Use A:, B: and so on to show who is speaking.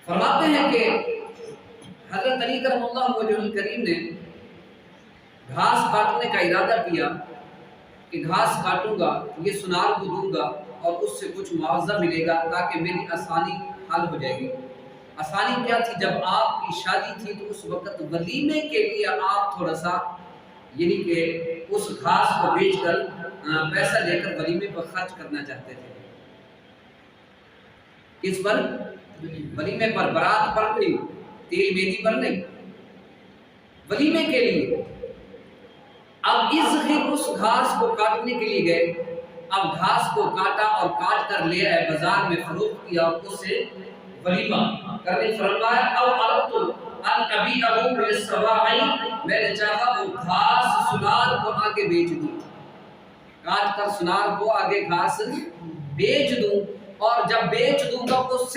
A: فرماتے ہیں کہ حضرت علی کرم اللہ وجہ الکریم نے گھاس کاٹنے کا ارادہ کیا کہ گھاس کاٹوں گا، یہ سنار کو دوں گا اور اس سے کچھ معاوضہ ملے گا تاکہ میری آسانی حل ہو جائے گی۔ آسانی کیا تھی؟ جب آپ کی شادی تھی تو اس وقت ولیمے کے لیے آپ تھوڑا سا یعنی کہ اس گھاس کو بیچ کر پیسہ لے کر ولیمے پر خرچ کرنا چاہتے تھے۔ کس پر؟ ولیمے پر، برات پر نہیں، تیل مہندی پر نہیں، ولیمے کے لیے۔ اب اس گھاس کو کاٹنے کے لیے گئے، اب گھاس کو کاٹا اور کاٹ کر لے آئے، بازار میں فروخت کیا اور اس سے ولیمہ کرنے فرمایا او اردت ان ابیعہ بالسواعی، میں نے چاہا وہ گھاس سنار کو آگے بیچ دوں، کاٹ کر سنار کو آگے گھاس بیچ دوں، اور جب بیچ دوں گا اس سے